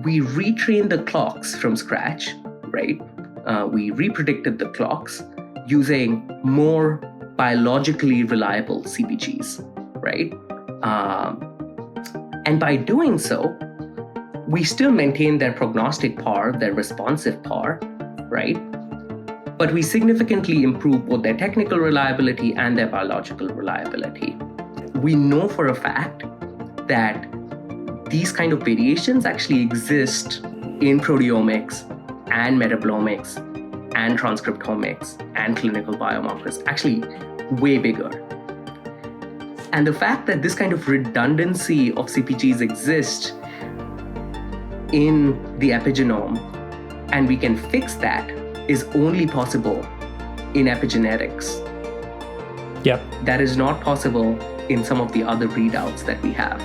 we retrained the clocks from scratch, right? We repredicted the clocks using more biologically reliable CPGs, right? And by doing so, we still maintain their prognostic power, their responsive power, right? But we significantly improve both their technical reliability and their biological reliability. We know for a fact that these kind of variations actually exist in proteomics and metabolomics and transcriptomics and clinical biomarkers, actually way bigger. And the fact that this kind of redundancy of CPGs exist in the epigenome, and we can fix that, is only possible in epigenetics. Yep. That is not possible in some of the other readouts that we have.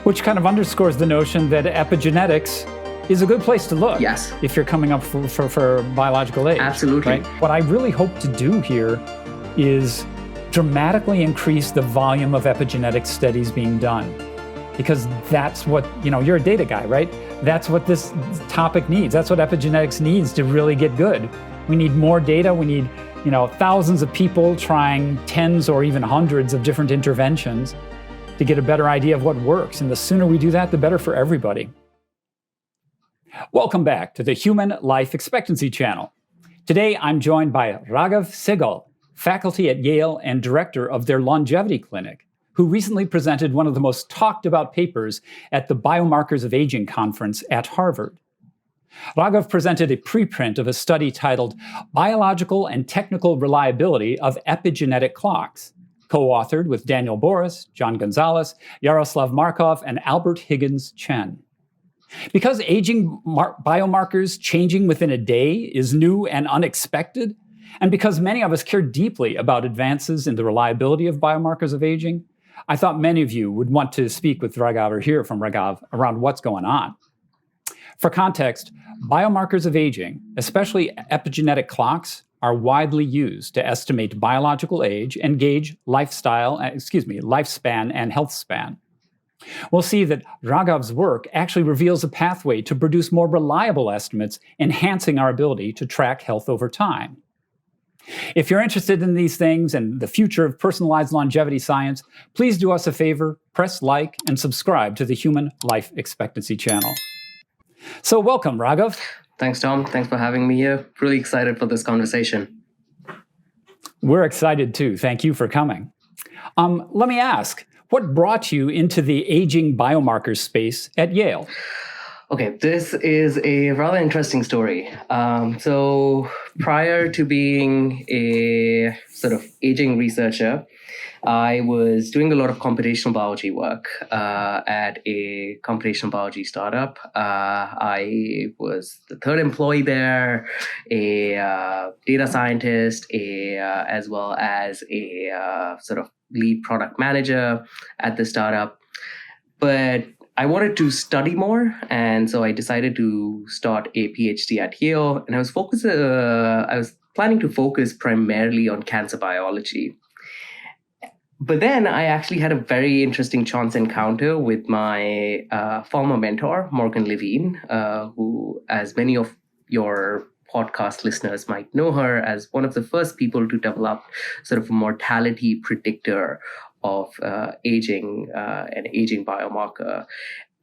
Which kind of underscores the notion that epigenetics is a good place to look. Yes. If you're coming up for biological age. Absolutely. Right? What I really hope to do here is dramatically increase the volume of epigenetic studies being done. Because that's what, you're a data guy, right? That's what this topic needs. That's what epigenetics needs to really get good. We need more data. We need, thousands of people trying tens or even hundreds of different interventions to get a better idea of what works. And the sooner we do that, the better for everybody. Welcome back to the Human Life Expectancy Channel. Today, I'm joined by Raghav Sehgal, faculty at Yale and director of their longevity clinic, who recently presented one of the most talked about papers at the Biomarkers of Aging conference at Harvard. Ragav presented a preprint of a study titled Biological and Technical Reliability of Epigenetic Clocks, co-authored with Daniel Boris, John Gonzalez, Yaroslav Markov, and Albert Higgins Chen. Because aging biomarkers changing within a day is new and unexpected, and because many of us care deeply about advances in the reliability of biomarkers of aging, I thought many of you would want to speak with Ragav or hear from Ragav around what's going on. For context, biomarkers of aging, especially epigenetic clocks, are widely used to estimate biological age and gauge lifespan and health span. We'll see that Raghav's work actually reveals a pathway to produce more reliable estimates, enhancing our ability to track health over time. If you're interested in these things and the future of personalized longevity science, please do us a favor, press like and subscribe to the Human Life Expectancy channel. So welcome, Raghav. Thanks, Tom. Thanks for having me here. Really excited for this conversation. We're excited too. Thank you for coming. Let me ask, what brought you into the aging biomarkers space at Yale? Okay, this is a rather interesting story. So prior to being a sort of aging researcher, I was doing a lot of computational biology work at a computational biology startup. I was the third employee there, a data scientist, as well as a sort of lead product manager at the startup. But I wanted to study more, and so I decided to start a PhD at Yale. And I was planning to focus primarily on cancer biology. But then I actually had a very interesting chance encounter with my former mentor, Morgan Levine, who, as many of your podcast listeners might know her, as one of the first people to develop sort of a mortality predictor of aging, an aging biomarker.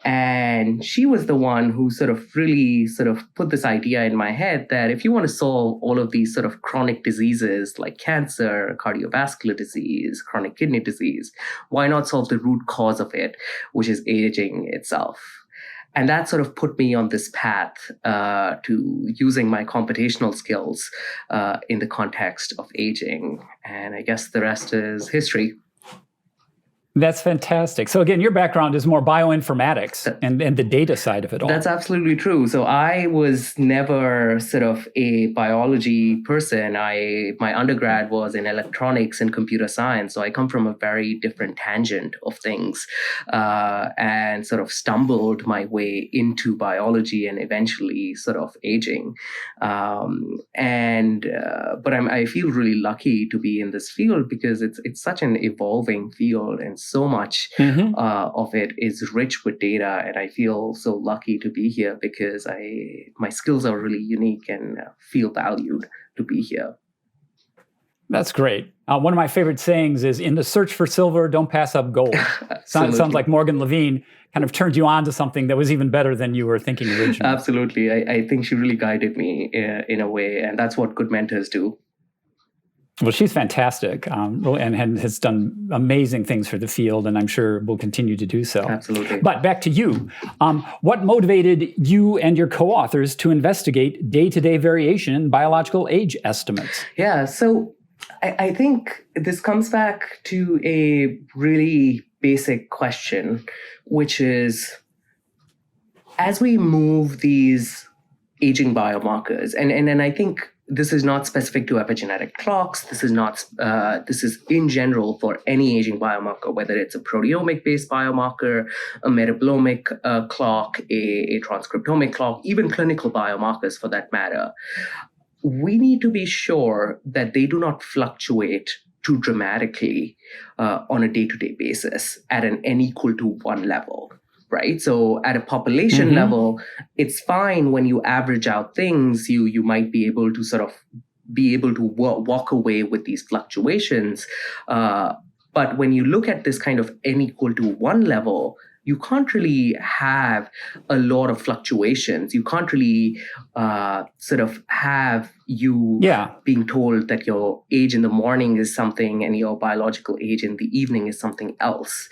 And she was the one who really put this idea in my head that if you want to solve all of these sort of chronic diseases like cancer, cardiovascular disease, chronic kidney disease, why not solve the root cause of it, which is aging itself? And that sort of put me on this path to using my computational skills in the context of aging. And I guess the rest is history. That's fantastic. So again, your background is more bioinformatics and the data side of it all. That's absolutely true. So I was never sort of a biology person. My undergrad was in electronics and computer science. So I come from a very different tangent of things and sort of stumbled my way into biology and eventually sort of aging. But I feel really lucky to be in this field because it's such an evolving field and so much of it is rich with data. And I feel so lucky to be here because my skills are really unique and feel valued to be here. That's great. One of my favorite sayings is, in the search for silver, don't pass up gold. Sounds like Morgan Levine kind of turned you on to something that was even better than you were thinking originally. Absolutely. I think she really guided me in a way, and that's what good mentors do. Well, she's fantastic, and has done amazing things for the field, and I'm sure will continue to do so. Absolutely. But back to you. What motivated you and your co-authors to investigate day-to-day variation in biological age estimates? Yeah, so I think this comes back to a really basic question, which is, as we move these aging biomarkers, and I think this is not specific to epigenetic clocks. This is in general for any aging biomarker, whether it's a proteomic-based biomarker, a metabolomic clock, a transcriptomic clock, even clinical biomarkers for that matter. We need to be sure that they do not fluctuate too dramatically on a day-to-day basis at an n equal to 1 level. Right. So at a population level, it's fine when you average out things, you might be able to walk away with these fluctuations. But when you look at this kind of n equal to 1 level, you can't really have a lot of fluctuations. You can't really have you being told that your age in the morning is something and your biological age in the evening is something else.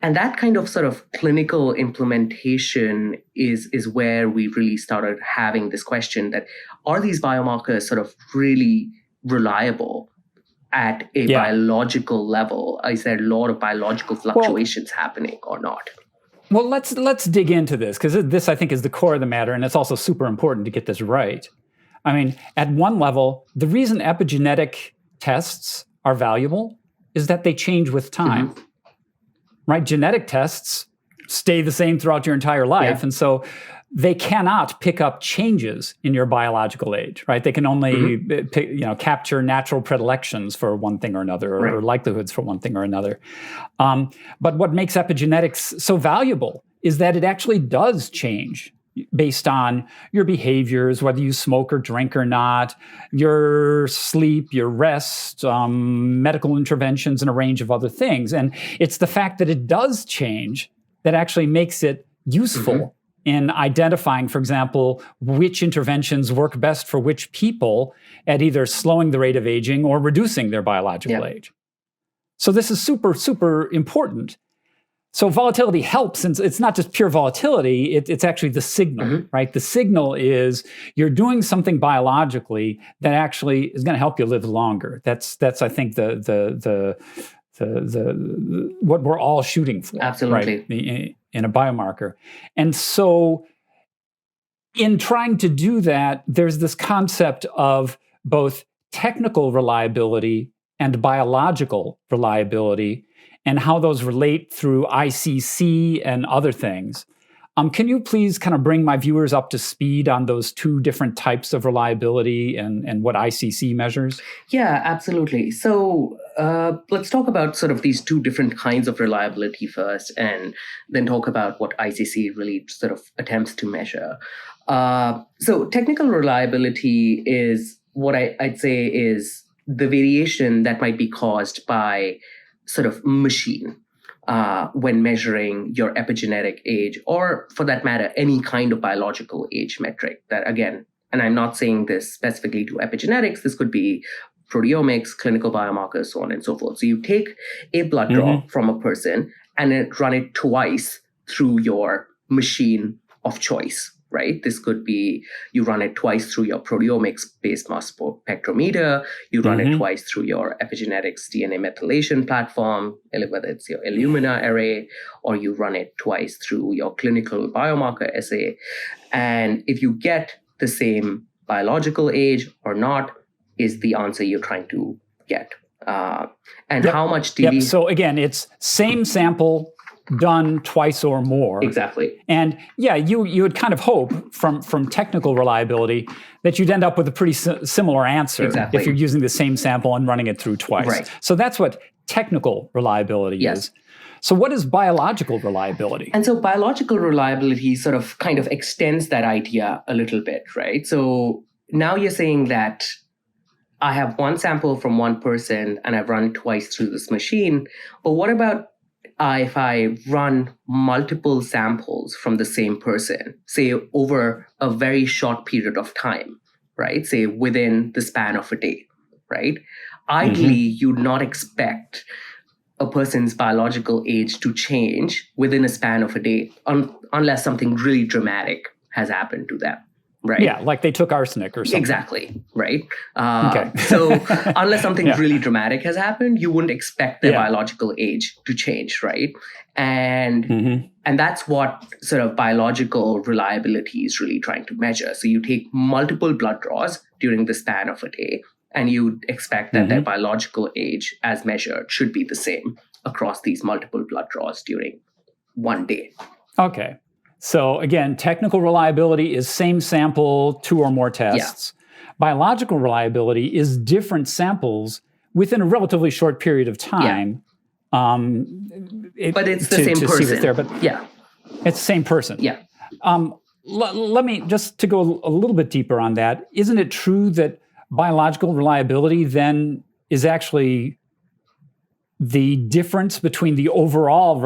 And that kind of sort of clinical implementation is where we really started having this question that, are these biomarkers sort of really reliable at a biological level? Is there a lot of biological fluctuations happening or not? Well, let's dig into this, because this, I think, is the core of the matter, and it's also super important to get this right. I mean, at one level, the reason epigenetic tests are valuable is that they change with time. Right? Genetic tests stay the same throughout your entire life. And so they cannot pick up changes in your biological age, right? They can only capture natural predilections for one thing or another, or likelihoods for one thing or another. But what makes epigenetics so valuable is that it actually does change based on your behaviors, whether you smoke or drink or not, your sleep, your rest, medical interventions, and a range of other things. And it's the fact that it does change that actually makes it useful in identifying, for example, which interventions work best for which people at either slowing the rate of aging or reducing their biological age. So this is super, super important. So volatility helps, and it's not just pure volatility, it's actually the signal, right? The signal is you're doing something biologically that actually is going to help you live longer. That's I think the what we're all shooting for. Absolutely. Right? In a biomarker. And so in trying to do that, there's this concept of both technical reliability and biological reliability, and how those relate through ICC and other things. Can you please kind of bring my viewers up to speed on those two different types of reliability and what ICC measures? Yeah, absolutely. So let's talk about sort of these two different kinds of reliability first, and then talk about what ICC really sort of attempts to measure. So technical reliability is what I'd say is the variation that might be caused by sort of machine when measuring your epigenetic age, or for that matter, any kind of biological age metric that, again, and I'm not saying this specifically to epigenetics, this could be proteomics, clinical biomarkers, so on and so forth. So you take a blood draw from a person and then run it twice through your machine of choice. Right? This could be, you run it twice through your proteomics-based mass spectrometer, you run it twice through your epigenetics DNA methylation platform, whether it's your Illumina array, or you run it twice through your clinical biomarker assay. And if you get the same biological age or not, is the answer you're trying to get. And how much DD... So again, it's same sample, done twice or more. Exactly. And you would kind of hope from technical reliability that you'd end up with a pretty similar answer if you're using the same sample and running it through twice. Right. So that's what technical reliability Yes. is. So what is biological reliability? And so biological reliability sort of kind of extends that idea a little bit, right? So now you're saying that I have one sample from one person and I've run twice through this machine. But what about if I run multiple samples from the same person, say over a very short period of time, right? Say within the span of a day, right? Ideally, you'd not expect a person's biological age to change within a span of a day unless something really dramatic has happened to them, right? Yeah, like they took arsenic or something. Exactly, right? Okay. So unless something really dramatic has happened, you wouldn't expect their biological age to change, right? And that's what sort of biological reliability is really trying to measure. So you take multiple blood draws during the span of a day, and you expect that their biological age as measured should be the same across these multiple blood draws during one day. Okay. So again, technical reliability is same sample, 2 or more tests. Yeah. Biological reliability is different samples within a relatively short period of time. Yeah. But it's the same person. See what's there, but it's the same person. Yeah. Let me, just to go a little bit deeper on that, isn't it true that biological reliability then is actually the difference between the overall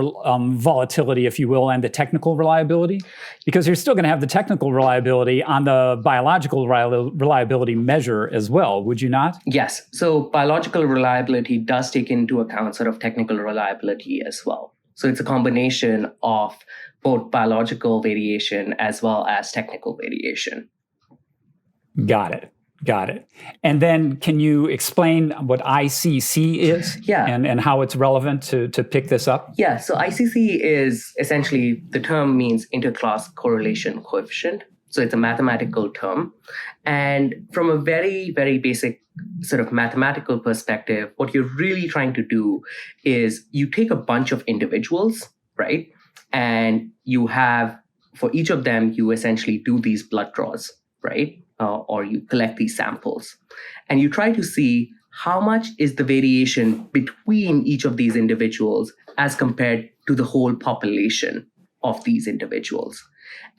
volatility, if you will, and the technical reliability? Because you're still going to have the technical reliability on the biological reliability measure as well, would you not? Yes. So biological reliability does take into account sort of technical reliability as well. So it's a combination of both biological variation as well as technical variation. Got it. And then can you explain what ICC is? Yeah. And how it's relevant to pick this up? Yeah. So ICC is essentially, the term means interclass correlation coefficient. So it's a mathematical term. And from a very, very basic sort of mathematical perspective, what you're really trying to do is you take a bunch of individuals, right? And you have, for each of them, you essentially do these blood draws, right? Or you collect these samples, and you try to see how much is the variation between each of these individuals as compared to the whole population of these individuals.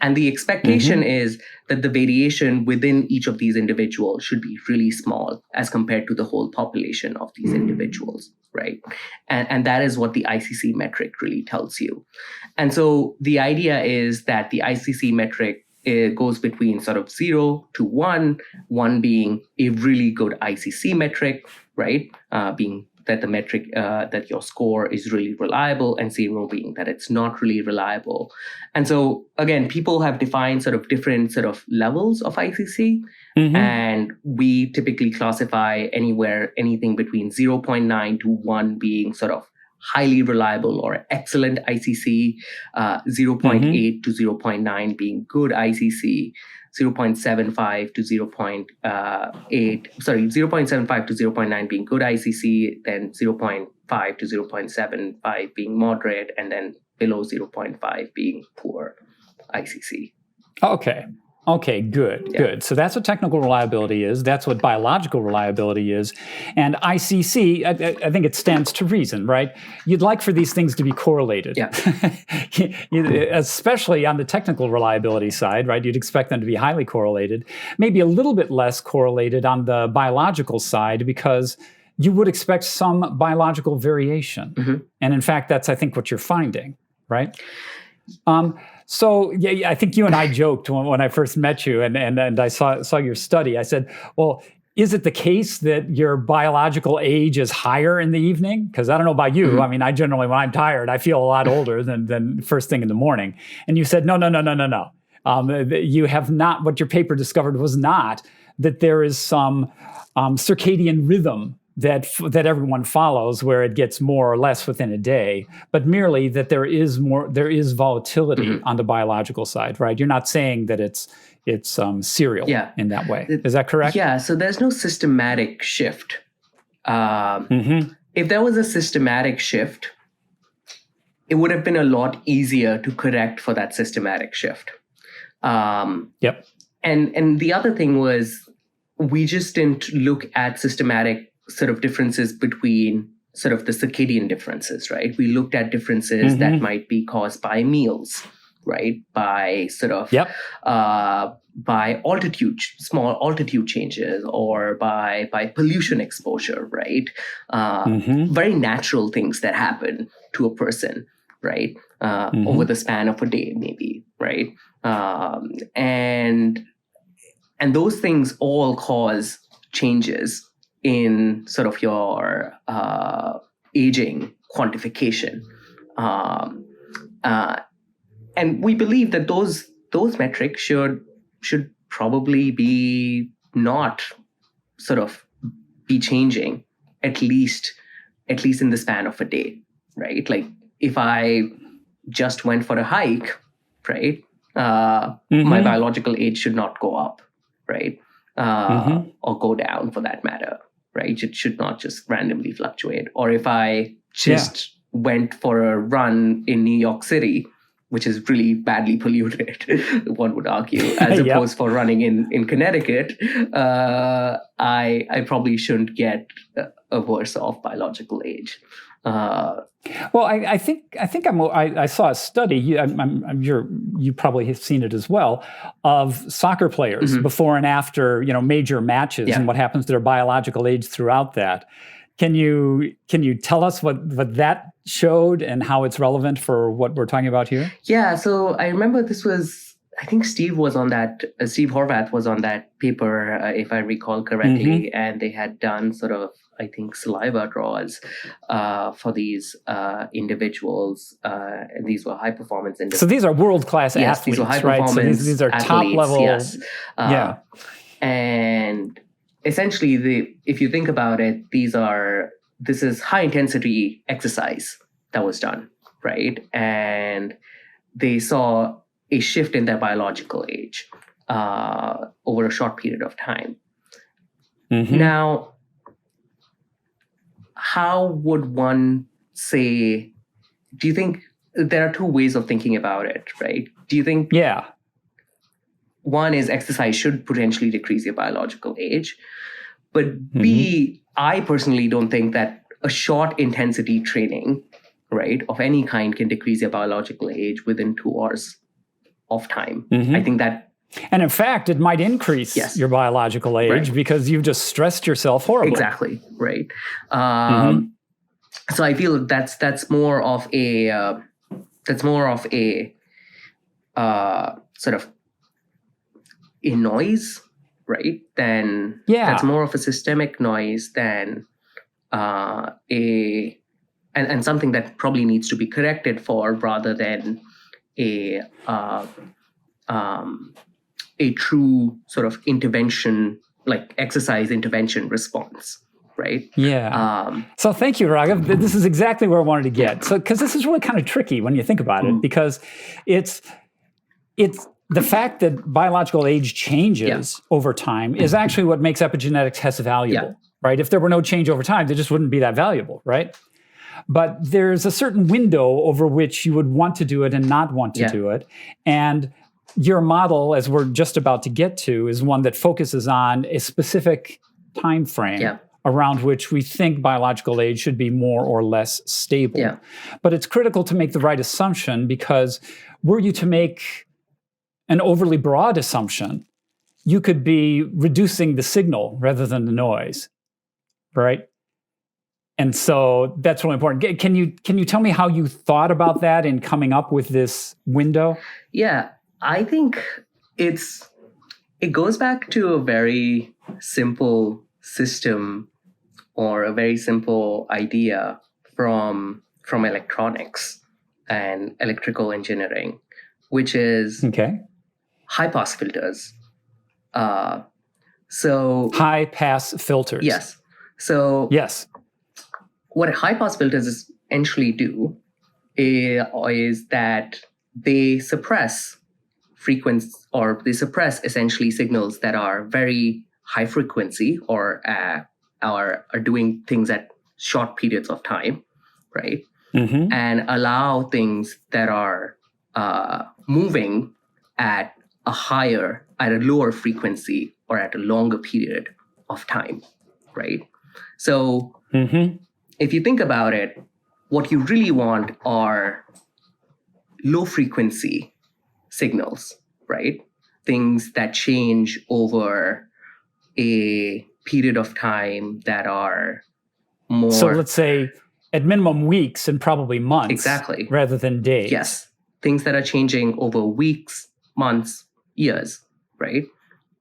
And the expectation is that the variation within each of these individuals should be really small as compared to the whole population of these individuals, right? And that is what the ICC metric really tells you. And so the idea is that the ICC metric, it goes between sort of 0 to 1, 1 being a really good ICC metric, right? Being that the metric, that your score is really reliable, and 0 being that it's not really reliable. And so, again, people have defined sort of different sort of levels of ICC, and we typically classify anything between 0.9 to 1 being sort of highly reliable or excellent ICC, 0.8 to 0.9 being good ICC, 0.75 to 0.9 being good ICC, then 0.5 to 0.75 being moderate, and then below 0.5 being poor ICC. Okay, good. So that's what technical reliability is. That's what biological reliability is. And ICC, I think it stands to reason, right? You'd like for these things to be correlated. Yeah. Especially on the technical reliability side, right? You'd expect them to be highly correlated. Maybe a little bit less correlated on the biological side, because you would expect some biological variation. And in fact, that's, I think, what you're finding, right? So yeah, I think you and I joked when I first met you and I saw your study. I said, well, is it the case that your biological age is higher in the evening? Because I don't know about you. I mean, I generally, when I'm tired, I feel a lot older than first thing in the morning. And you said, no. You have not, what your paper discovered was not that there is some circadian rhythm that everyone follows, where it gets more or less within a day, but merely that there is volatility on the biological side, right? You're not saying that it's serial in that way. Is that correct? Yeah. So there's no systematic shift. If there was a systematic shift, it would have been a lot easier to correct for that systematic shift. And the other thing was, we just didn't look at systematic sort of differences between sort of the circadian differences, right? We looked at differences that might be caused by meals, right? By sort of by altitude, small altitude changes, or by pollution exposure, right? Very natural things that happen to a person, right? Over the span of a day, maybe, right? And those things all cause changes in sort of your aging quantification. And we believe that those metrics should probably be not sort of be changing at least in the span of a day, right? Like if I just went for a hike, right, my biological age should not go up, right, or go down for that matter, right? It should not just randomly fluctuate. Or if I just went for a run in New York City, which is really badly polluted, one would argue, as opposed for running in Connecticut, I probably shouldn't get a worse off biological age. Well, I think I saw a study. You probably have seen it as well, of soccer players before and after major matches and what happens to their biological age throughout that. Can you tell us what that showed and how it's relevant for what we're talking about here? Yeah. So I remember I think Steve was on that. Steve Horvath was on that paper, if I recall correctly, and they had done sort of, I think, saliva draws for these individuals, and these were high performance individuals. So these are world class athletes, these were high right? performance. So these are athletes, top level. Yes. And essentially, if you think about it, this is high intensity exercise that was done, right? And they saw a shift in their biological age over a short period of time. Now, how would one say, do you think there are two ways of thinking about it, right? Do you think one is exercise should potentially decrease your biological age, but B, I personally don't think that a short intensity training, right, of any kind can decrease your biological age within 2 hours of time. I think that... And in fact, it might increase your biological age because you've just stressed yourself horribly. Exactly, right. So I feel that's more of a sort of a noise, right? That's more of a systemic noise than and something that probably needs to be corrected for, rather than a true sort of intervention, like exercise intervention response, right? So thank you, Raghav. This is exactly where I wanted to get. So, because this is really kind of tricky when you think about it, because it's the fact that biological age changes over time is actually what makes epigenetics tests valuable, right? If there were no change over time, they just wouldn't be that valuable, right? But there's a certain window over which you would want to do it and not want to do it. And your model, as we're just about to get to, is one that focuses on a specific time frame around which we think biological age should be more or less stable. But it's critical to make the right assumption, because were you to make an overly broad assumption, you could be reducing the signal rather than the noise, right? And so that's really important. Can you tell me how you thought about that in coming up with this window? Yeah, I think it goes back to a very simple system, or a very simple idea from electronics and electrical engineering, which is high pass filters. So high pass filters. Yes. So what high pass filters essentially do is that they suppress essentially signals that are very high frequency, or are doing things at short periods of time, right? And allow things that are moving at a lower frequency or at a longer period of time, right? So if you think about it, what you really want are low frequency signals, right? Things that change over a period of time that are more. So let's say at minimum weeks and probably months. Exactly. Rather than days. Yes. Things that are changing over weeks, months, years, right?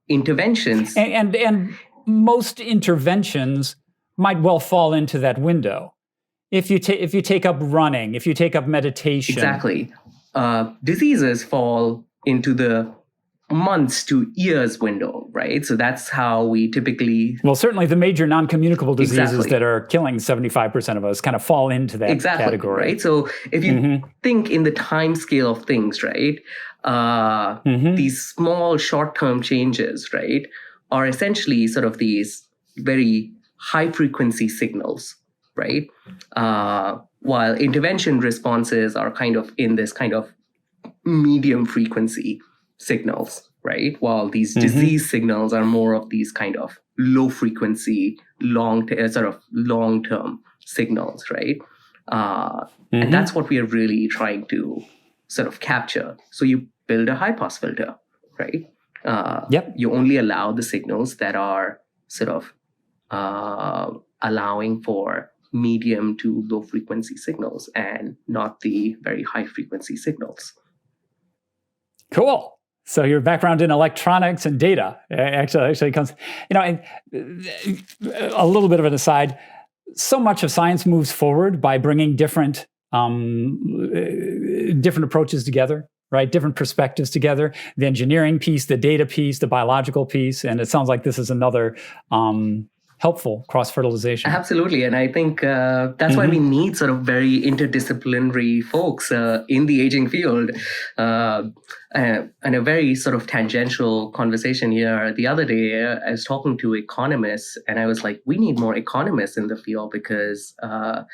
Interventions. And most interventions might well fall into that window. If you take up running, if you take up meditation. Exactly. Diseases fall into the months to years window, right? So that's how we typically... Well, certainly the major non-communicable diseases that are killing 75% of us kind of fall into that category. Right? So if you think in the time scale of things, right, these small short-term changes, right, are essentially sort of these very high-frequency signals, right? While intervention responses are kind of in this kind of medium frequency signals, right? While these disease signals are more of these kind of low frequency, long-term signals, right? And that's what we are really trying to sort of capture. So you build a high-pass filter, right? You only allow the signals that are sort of allowing for medium to low frequency signals and not the very high frequency signals. Cool. So your background in electronics and data actually comes, and a little bit of an aside, so much of science moves forward by bringing different approaches together, right? Different perspectives together, the engineering piece, the data piece, the biological piece. And it sounds like this is another helpful cross-fertilization. Absolutely. And I think that's why we need sort of very interdisciplinary folks in the aging field. And a very sort of tangential conversation here. The other day, I was talking to economists, and I was like, we need more economists in the field because I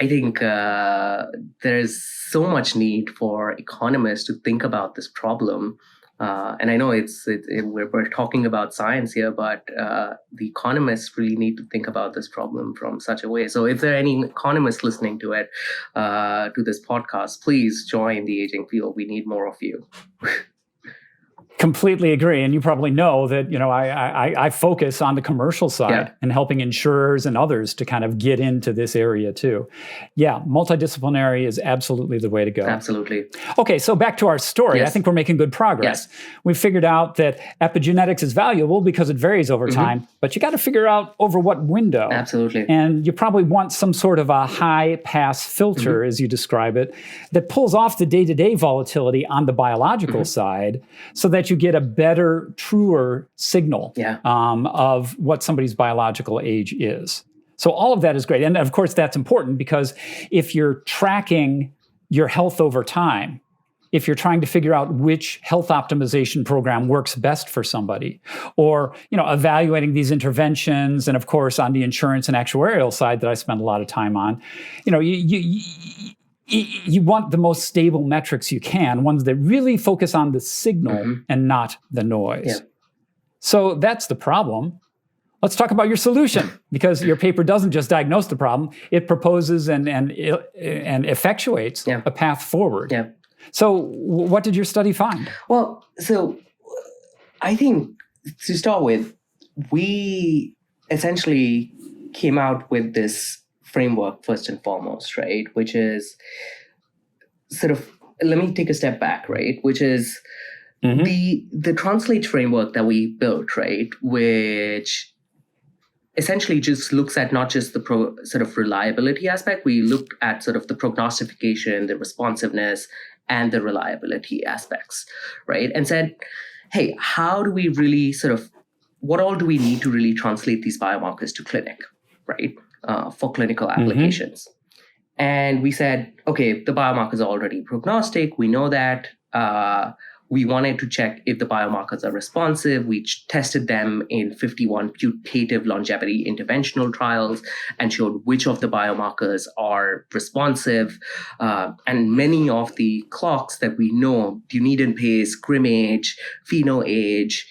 think there's so much need for economists to think about this problem. And I know we're talking about science here, but the economists really need to think about this problem from such a way. So if there are any economists listening to it, to this podcast, please join the aging field. We need more of you. Completely agree. And you probably know that, I focus on the commercial side and helping insurers and others to kind of get into this area too. Yeah, multidisciplinary is absolutely the way to go. Absolutely. Okay, so back to our story. I think we're making good progress. We've figured out that epigenetics is valuable because it varies over time, but you got to figure out over what window. Absolutely. And you probably want some sort of a high pass filter, as you describe it, that pulls off the day-to-day volatility on the biological side so that you get a better, truer signal of what somebody's biological age is. So all of that is great. And of course, that's important because if you're tracking your health over time, if you're trying to figure out which health optimization program works best for somebody, or evaluating these interventions, and of course, on the insurance and actuarial side that I spend a lot of time on, you want the most stable metrics you can, ones that really focus on the signal and not the noise. Yeah. So that's the problem. Let's talk about your solution, because your paper doesn't just diagnose the problem, it proposes and effectuates a path forward. Yeah. So what did your study find? Well, so I think to start with, we essentially came out with this framework first and foremost, right? Which is sort of, let me take a step back, right? Which is the Translate framework that we built, right? Which essentially just looks at not just the sort of reliability aspect. We looked at sort of the prognostication, the responsiveness, and the reliability aspects, right? And said, hey, how do we really what all do we need to really translate these biomarkers to clinic, right? For clinical applications. And we said, okay, the biomarkers are already prognostic. We know that. We wanted to check if the biomarkers are responsive. We tested them in 51 putative longevity interventional trials and showed which of the biomarkers are responsive. And many of the clocks that we know, Dunedin pace, Grim age, pheno age,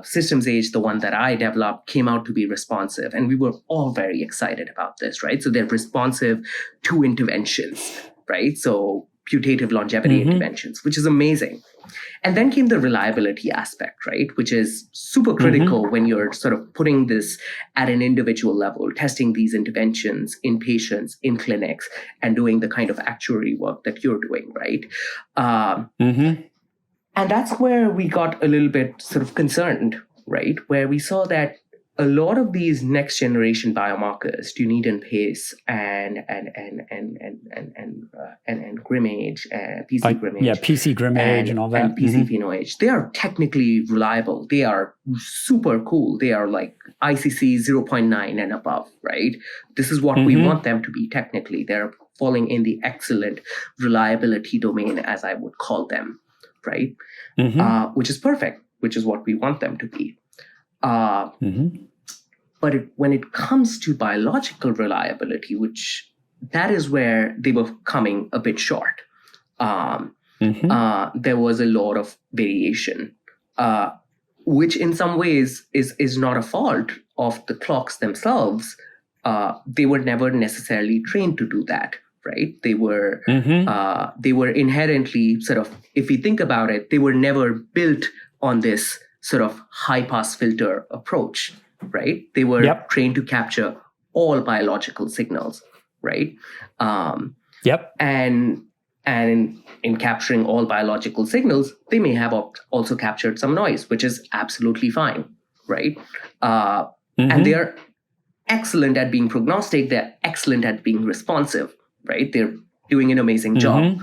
systems age, the one that I developed, came out to be responsive. And we were all very excited about this, right? So they're responsive to interventions, right? So putative longevity interventions, which is amazing. And then came the reliability aspect, right? Which is super critical when you're sort of putting this at an individual level, testing these interventions in patients, in clinics, and doing the kind of actuary work that you're doing, right? And that's where we got a little bit sort of concerned, right? Where we saw that a lot of these next generation biomarkers, Dunedin pace and Grimage, PC Grimage, PC Grimage and all that, and PC PhenoAge, they are technically reliable. They are super cool. They are like ICC 0.9 and above, right? This is what we want them to be technically. They're falling in the excellent reliability domain, as I would call them, right? Which is perfect, which is what we want them to be. But when it comes to biological reliability, which that is where they were coming a bit short, there was a lot of variation, which in some ways is not a fault of the clocks themselves. They were never necessarily trained to do that, right? They were inherently sort of, if we think about it, they were never built on this sort of high pass filter approach, right? They were trained to capture all biological signals, right? And in capturing all biological signals, they may have also captured some noise, which is absolutely fine, right? And they're excellent at being prognostic. They're excellent at being responsive, right? They're doing an amazing job,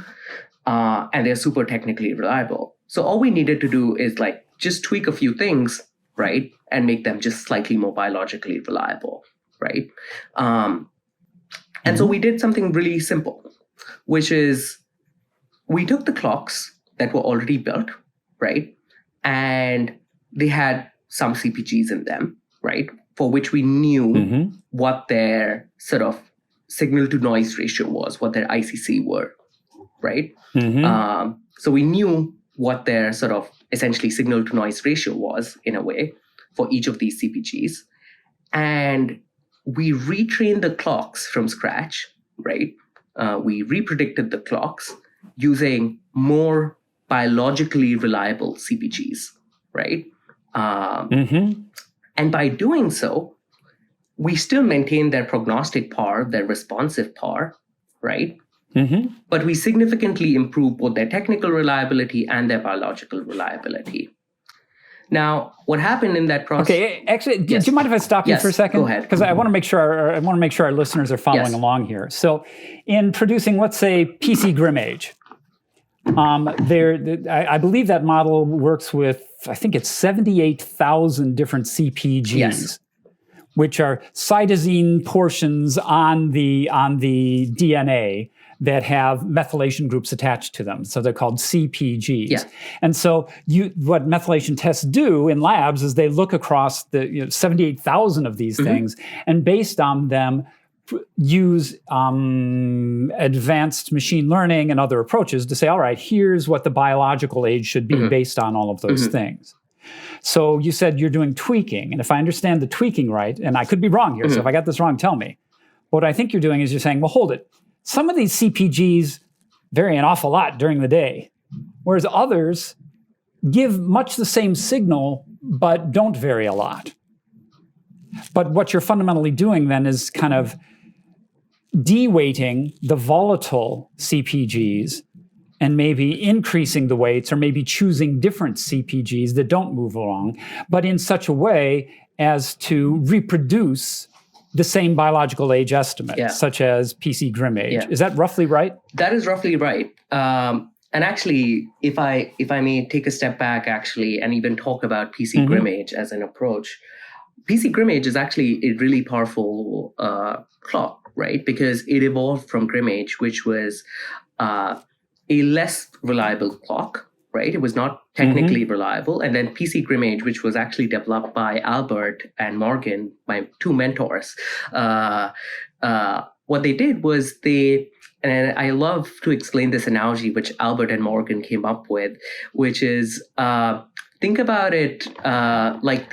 and they're super technically reliable. So all we needed to do is like just tweak a few things, right? And make them just slightly more biologically reliable, right? And so we did something really simple, which is we took the clocks that were already built, right? And they had some CPGs in them, right? For which we knew what their sort of signal to noise ratio was, what their ICC were, right? So we knew what their sort of essentially signal to noise ratio was in a way for each of these CPGs. And we retrained the clocks from scratch, right? We repredicted the clocks using more biologically reliable CPGs, right? And by doing so, we still maintain their prognostic power, their responsive power, right? But we significantly improve both their technical reliability and their biological reliability. Now, what happened in that process? Okay, actually, do you mind if I stop you for a second? Go ahead. Because I want to make sure our listeners are following along here. So, in producing, let's say, PC Grimage, I believe that model works with, I think it's 78,000 different CPGs, which are cytosine portions on the DNA that have methylation groups attached to them. So they're called CPGs. And so what methylation tests do in labs is they look across the 78,000 of these things, and based on them, use advanced machine learning and other approaches to say, all right, here's what the biological age should be based on all of those things. So you said you're doing tweaking. And if I understand the tweaking right, and I could be wrong here, so if I got this wrong, tell me. What I think you're doing is you're saying, well, hold it. Some of these CPGs vary an awful lot during the day, whereas others give much the same signal, but don't vary a lot. But what you're fundamentally doing then is kind of de-weighting the volatile CPGs and maybe increasing the weights, or maybe choosing different CPGs that don't move along, but in such a way as to reproduce the same biological age estimate, such as PC Grimage. Is that roughly right? That is roughly right. And actually, if I may take a step back, actually, and even talk about PC Grimage as an approach, PC Grimage is actually a really powerful clock, right? Because it evolved from Grimage, which was a less reliable clock, right? It was not technically reliable. And then PC Grimage, which was actually developed by Albert and Morgan, my two mentors, what they did was and I love to explain this analogy, which Albert and Morgan came up with, which is think about it like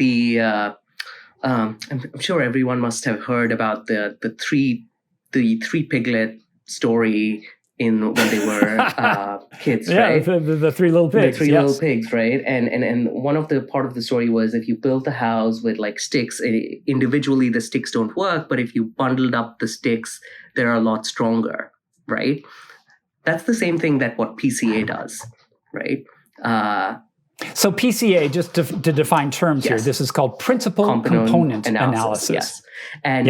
I'm sure everyone must have heard about the three piglet story in when they were kids, right? The three little pigs. The three little pigs, right? And one of the part of the story was if you built the house with like sticks, individually the sticks don't work, but if you bundled up the sticks, they're a lot stronger, right? That's the same thing that what PCA does, right? So PCA, just to define terms here, this is called principal component analysis. Yes, and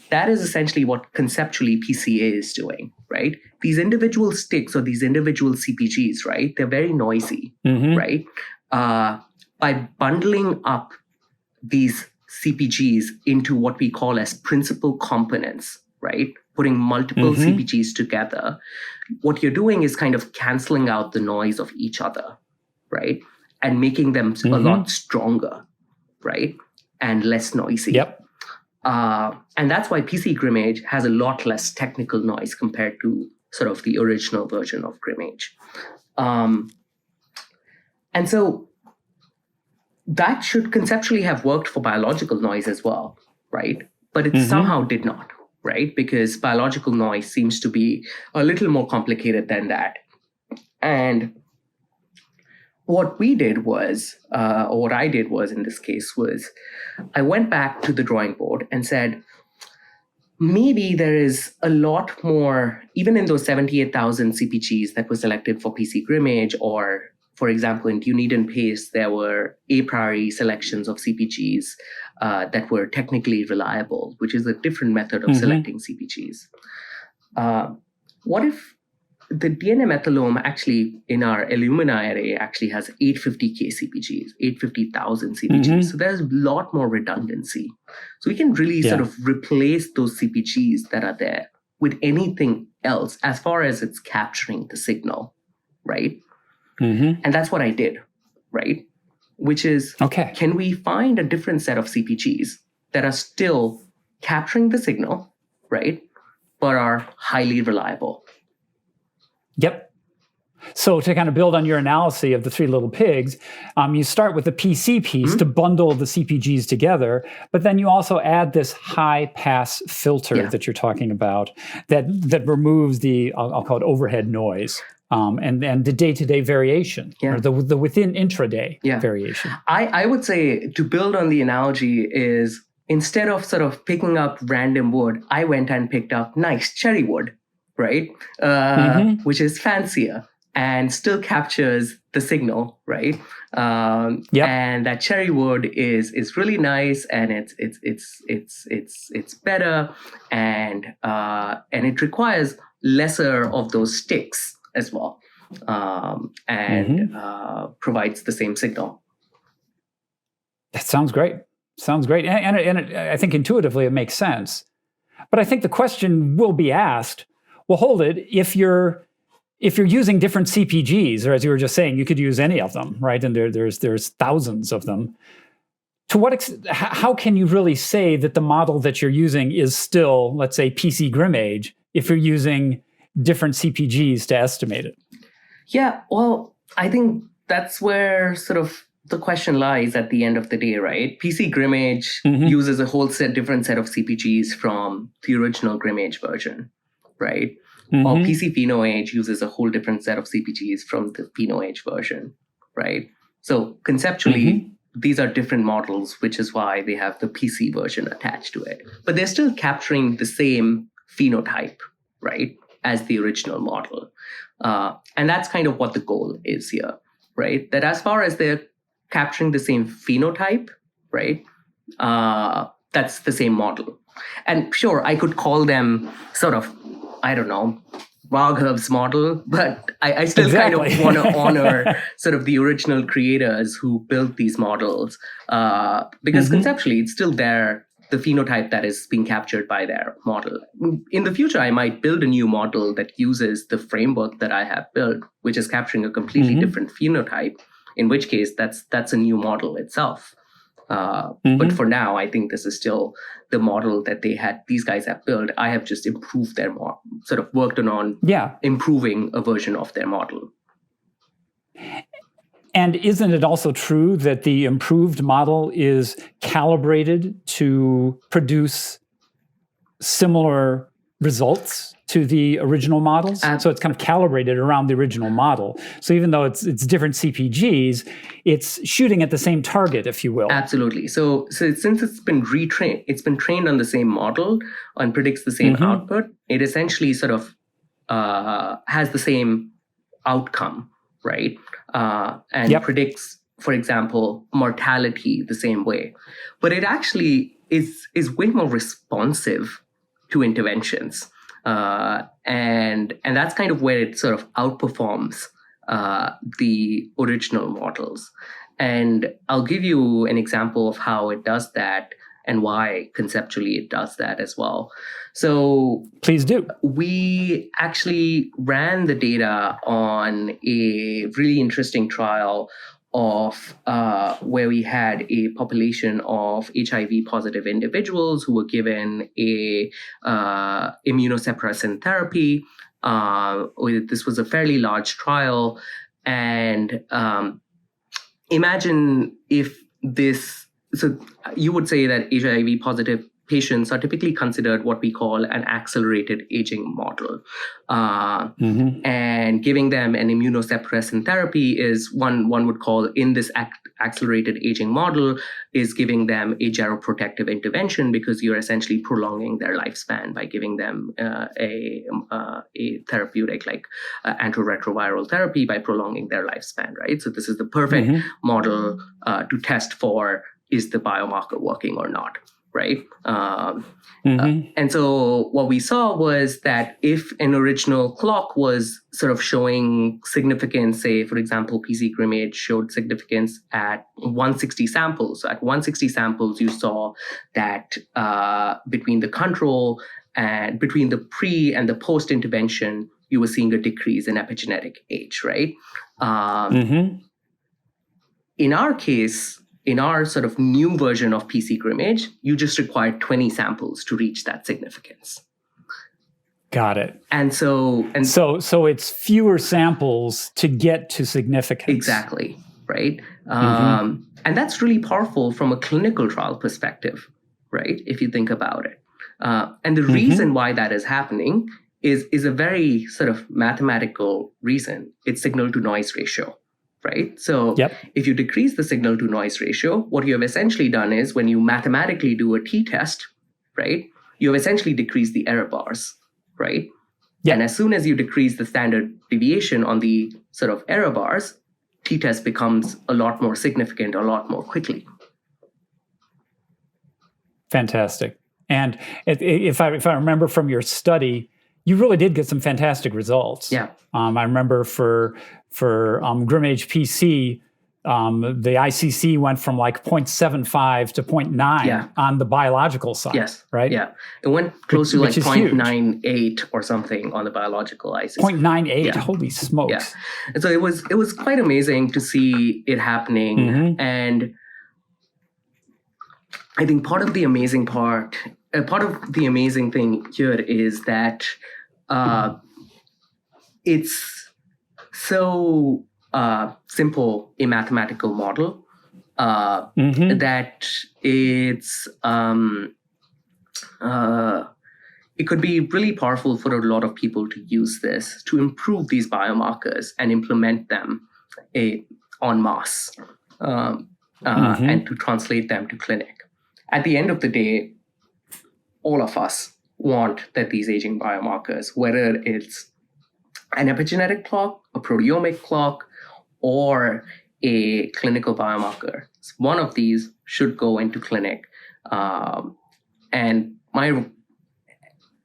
that is essentially what conceptually PCA is doing, right? These individual sticks or these individual CPGs, right? They're very noisy, right? By bundling up these CPGs into what we call as principal components, right? Putting multiple CPGs together, what you're doing is kind of canceling out the noise of each other, right? And making them a lot stronger, right? And less noisy. Yep. And that's why PC Grimage has a lot less technical noise compared to sort of the original version of Grimage. And so that should conceptually have worked for biological noise as well, right? But it somehow did not, right? Because biological noise seems to be a little more complicated than that. And what we did was, or what I did was in this case was, I went back to the drawing board and said, maybe there is a lot more, even in those 78,000 CPGs that were selected for PC Grimage, or for example, in Dunedin Pace, there were a priori selections of CPGs that were technically reliable, which is a different method of selecting CPGs. What if the DNA methylome actually in our Illumina array actually has 850K CPGs, 850,000 CPGs. So there's a lot more redundancy. So we can really sort of replace those CPGs that are there with anything else as far as it's capturing the signal, right? And that's what I did, right? Which is, can we find a different set of CPGs that are still capturing the signal, right? But are highly reliable. Yep. So to kind of build on your analysis of the three little pigs, you start with the PC piece to bundle the CPGs together, but then you also add this high pass filter that you're talking about that removes the, I'll call it overhead noise. And the day-to-day variation, or the within intraday variation. I would say, to build on the analogy, is instead of sort of picking up random wood, I went and picked up nice cherry wood, right? Which is fancier and still captures the signal, right? And that cherry wood is really nice, and it's better, and it requires lesser of those sticks as well, and provides the same signal. That sounds great. And I think intuitively it makes sense. But I think the question will be asked, well, hold it, if you're using different CPGs, or as you were just saying, you could use any of them, right? And there's thousands of them. To what extent, how can you really say that the model that you're using is still, let's say, PC Grimage, if you're using different CPGs to estimate it? Yeah, well, I think that's where sort of the question lies at the end of the day, right? PC Grimage uses a whole different set of CPGs from the original Grimage version, right? Or PC PhenoAge uses a whole different set of CPGs from the PhenoAge version, right? So conceptually, these are different models, which is why they have the PC version attached to it. But they're still capturing the same phenotype, right, as the original model. And that's kind of what the goal is here, right? That as far as they're capturing the same phenotype, right, that's the same model. And sure, I could call them sort of, I don't know, Raghav's model, but I still kind of want to honor sort of the original creators who built these models, because conceptually it's still the phenotype that is being captured by their model. In the future, I might build a new model that uses the framework that I have built, which is capturing a completely different phenotype, in which case that's a new model itself. But for now, I think this is still the model that these guys have built. I have just improved their model, sort of worked on improving a version of their model. And isn't it also true that the improved model is calibrated to produce similar results to the original models? So it's kind of calibrated around the original model. So even though it's different CPGs, it's shooting at the same target, if you will. Absolutely. So since it's been retrained, it's been trained on the same model and predicts the same output, it essentially sort of has the same outcome, right? And predicts, for example, mortality the same way. But it actually is way more responsive to interventions. And that's kind of where it sort of outperforms the original models. And I'll give you an example of how it does that and why conceptually it does that as well. So please do. We actually ran the data on a really interesting trial of where we had a population of HIV positive individuals who were given a immunosuppressant therapy. This was a fairly large trial, and imagine if this. So you would say that HIV positive patients are typically considered what we call an accelerated aging model. And giving them an immunosuppressant therapy is one would call in this accelerated aging model is giving them a geroprotective intervention, because you're essentially prolonging their lifespan by giving them a therapeutic like antiretroviral therapy by prolonging their lifespan, right? So this is the perfect model to test for, is the biomarker working or not? Right. And so what we saw was that if an original clock was sort of showing significance, say, for example, PCGrimage showed significance at 160 samples. So at 160 samples, you saw that between the control and between the pre and the post intervention, you were seeing a decrease in epigenetic age, right? In our case, in our sort of new version of PCGrimage, you just require 20 samples to reach that significance. Got it. And so it's fewer samples to get to significance. Exactly, right? And that's really powerful from a clinical trial perspective, right? If you think about it. And the reason why that is happening is a very sort of mathematical reason. It's signal to noise ratio. Right. So if you decrease the signal to noise ratio, what you have essentially done is when you mathematically do a t-test, right, you have essentially decreased the error bars, right? And as soon as you decrease the standard deviation on the sort of error bars, t-test becomes a lot more significant, a lot more quickly. Fantastic. And if I remember from your study, you really did get some fantastic results. Yeah. I remember for Grimage PC, the ICC went from like 0.75 to 0.9 on the biological side. Yes. Right? Yeah. It went close to like 0.98 or something on the biological ICC. 0.98. Yeah. Holy smokes. Yeah. And so it was quite amazing to see it happening. And I think part of the amazing thing here is that it's so simple a mathematical model that it's it could be really powerful for a lot of people to use this to improve these biomarkers and implement them en masse and to translate them to clinic. At the end of the day, all of us want that these aging biomarkers, whether it's an epigenetic clock, a proteomic clock, or a clinical biomarker, one of these should go into clinic. And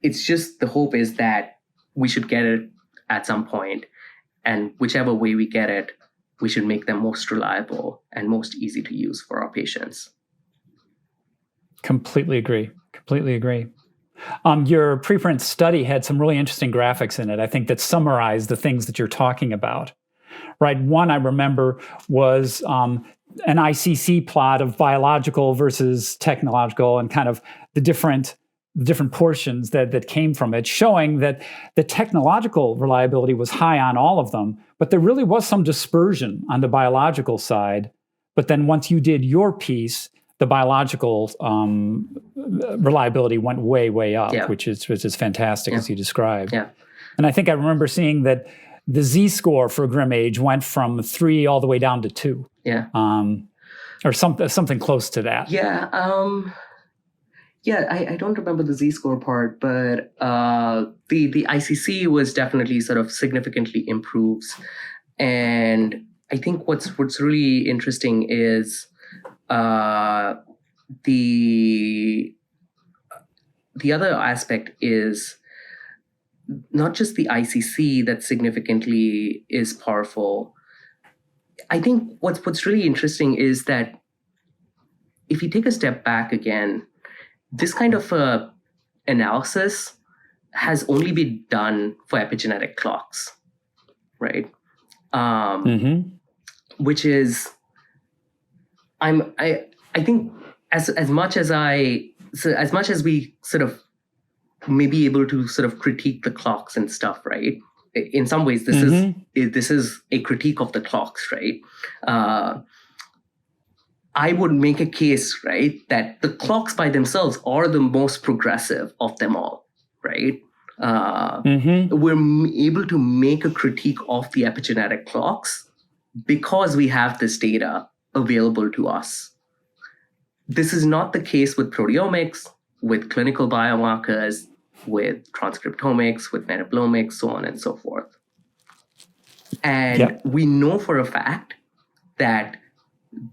it's just the hope is that we should get it at some point, and whichever way we get it, we should make them most reliable and most easy to use for our patients. Completely agree. Your preprint study had some really interesting graphics in it, I think, that summarize the things that you're talking about. Right. One I remember was an ICC plot of biological versus technological and kind of the different different portions that came from it, showing that the technological reliability was high on all of them, but there really was some dispersion on the biological side. But then once you did your piece, the biological reliability went way, way up, which is fantastic, as you described. Yeah. And I think I remember seeing that the Z-score for Grim Age went from 3 all the way down to 2. Yeah. Or something close to that. Yeah. I don't remember the Z-score part, but the ICC was definitely sort of significantly improves. And I think what's really interesting is the other aspect is not just the ICC that significantly is powerful. I think what's really interesting is that if you take a step back again, this kind of analysis has only been done for epigenetic clocks, right? Which is, I think as much as we sort of may be able to sort of critique the clocks and stuff, right? In some ways, this is a critique of the clocks, right? I would make a case, right, that the clocks by themselves are the most progressive of them all, right? We're able to make a critique of the epigenetic clocks because we have this data available to us. This is not the case with proteomics, with clinical biomarkers, with transcriptomics, with metabolomics, so on and so forth. And we know for a fact that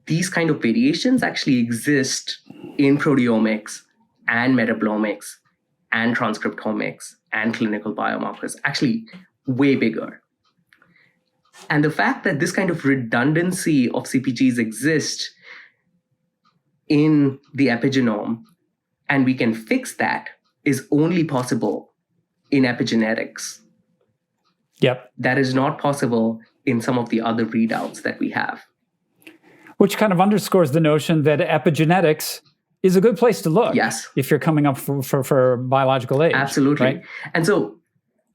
these kind of variations actually exist in proteomics and metabolomics and transcriptomics and clinical biomarkers, actually way bigger. And the fact that this kind of redundancy of CPGs exist in the epigenome, and we can fix that, is only possible in epigenetics. That is not possible in some of the other readouts that we have. Which kind of underscores the notion that epigenetics is a good place to look. Yes. If you're coming up for biological age. Absolutely. Right? And so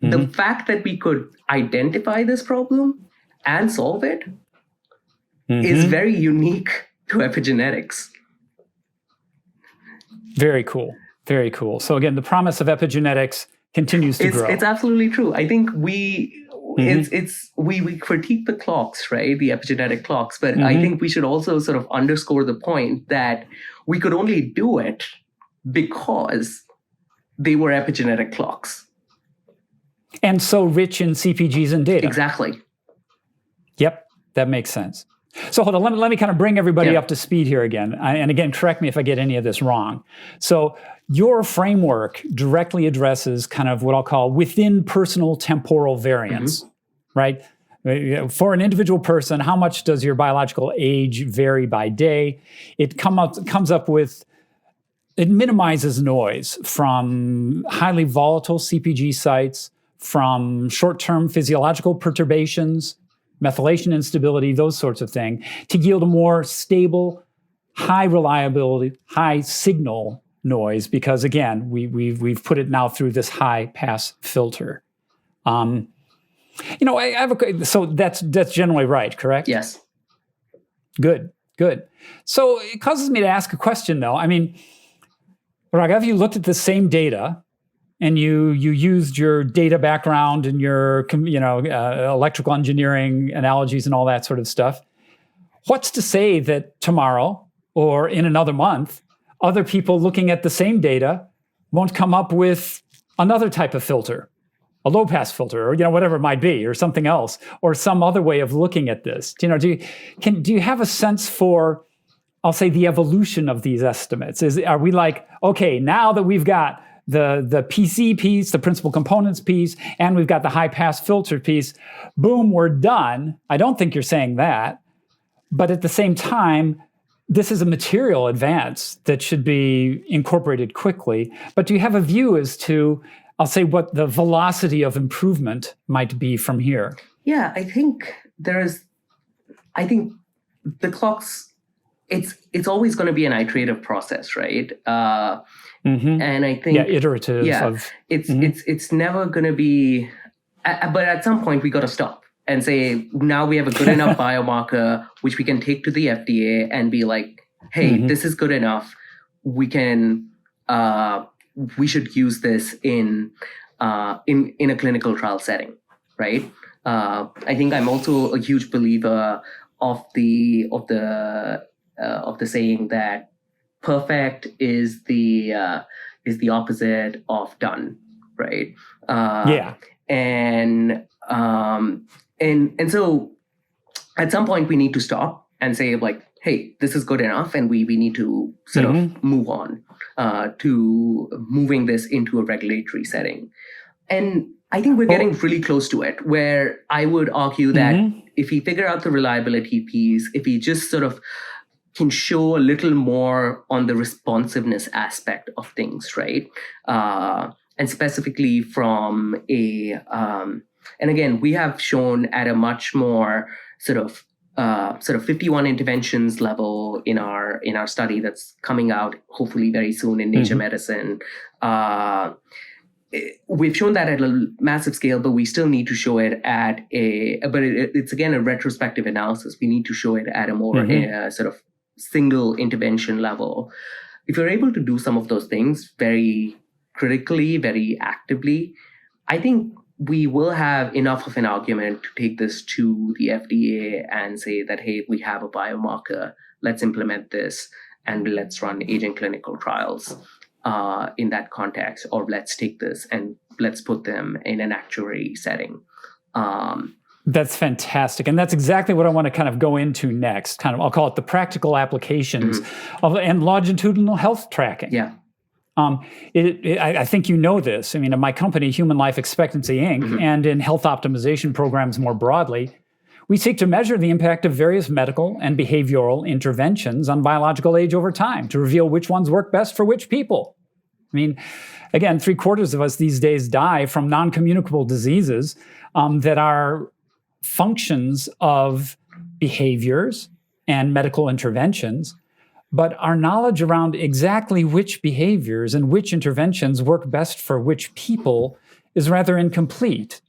the fact that we could identify this problem and solve it is very unique to epigenetics. Very cool. Very cool. So again, the promise of epigenetics continues to grow. It's absolutely true. I think we critique the clocks, right? The epigenetic clocks, but I think we should also sort of underscore the point that we could only do it because they were epigenetic clocks. And so rich in CPGs and data. Exactly. Yep, that makes sense. So hold on, let me kind of bring everybody up to speed here again. And again, correct me if I get any of this wrong. So your framework directly addresses kind of what I'll call within personal temporal variance, right? For an individual person, how much does your biological age vary by day? It comes up with, it minimizes noise from highly volatile CPG sites, from short-term physiological perturbations, methylation instability, those sorts of things, to yield a more stable, high reliability, high signal noise, because again, we've put it now through this high pass filter. I have so that's generally right, correct? Yes. Good. So it causes me to ask a question, though. I mean, Ragav, you looked at the same data, and you used your data background and your electrical engineering analogies and all that sort of stuff. What's to say that tomorrow or in another month, other people looking at the same data won't come up with another type of filter, a low pass filter, or whatever it might be, or something else, or some other way of looking at this? Do you have a sense for, I'll say, the evolution of these estimates? Are we like, okay, now that we've got the PC piece, the principal components piece, and we've got the high pass filter piece, boom, we're done? I don't think you're saying that. But at the same time, this is a material advance that should be incorporated quickly. But do you have a view as to, I'll say, what the velocity of improvement might be from here? Yeah, I think the clocks it's always going to be an iterative process, right? And I think iterative. It's never going to be. But at some point, we got to stop and say, now we have a good enough biomarker which we can take to the FDA and be like, hey, this is good enough. We can. We should use this in a clinical trial setting, right? I think I'm also a huge believer of the saying that perfect is the opposite of done, right? And so at some point we need to stop and say, like, hey, this is good enough, and we need to sort of move on to moving this into a regulatory setting. And I think we're getting really close to it, where I would argue that if we figure out the reliability piece, if we just sort of can show a little more on the responsiveness aspect of things, right? And specifically from and again, we have shown at a much more sort of 51 interventions level in our study that's coming out hopefully very soon in Nature Medicine. We've shown that at a massive scale, but we still need to show it at it's again a retrospective analysis. We need to show it at a more sort of single intervention level. If you're able to do some of those things very critically, very actively, I think we will have enough of an argument to take this to the FDA and say that, hey, we have a biomarker, let's implement this and let's run aging clinical trials in that context, or let's take this and let's put them in an actuary setting. That's fantastic. And that's exactly what I want to kind of go into next. Kind of, I'll call it the practical applications and longitudinal health tracking. Yeah. I think you know this. I mean, in my company, Human Life Expectancy, Inc., and in health optimization programs more broadly, we seek to measure the impact of various medical and behavioral interventions on biological age over time to reveal which ones work best for which people. I mean, again, 3/4 of us these days die from non-communicable diseases that are functions of behaviors and medical interventions. But our knowledge around exactly which behaviors and which interventions work best for which people is rather incomplete.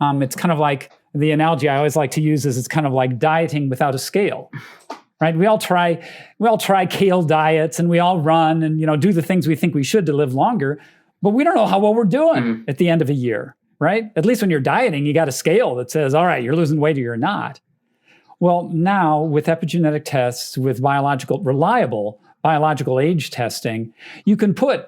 It's kind of like the analogy I always like to use is it's kind of like dieting without a scale, right? We all try kale diets and we all run and do the things we think we should to live longer, but we don't know how well we're doing at the end of a year, right? At least when you're dieting, you got a scale that says, all right, you're losing weight or you're not. Well, now with epigenetic tests, with reliable biological age testing, you can put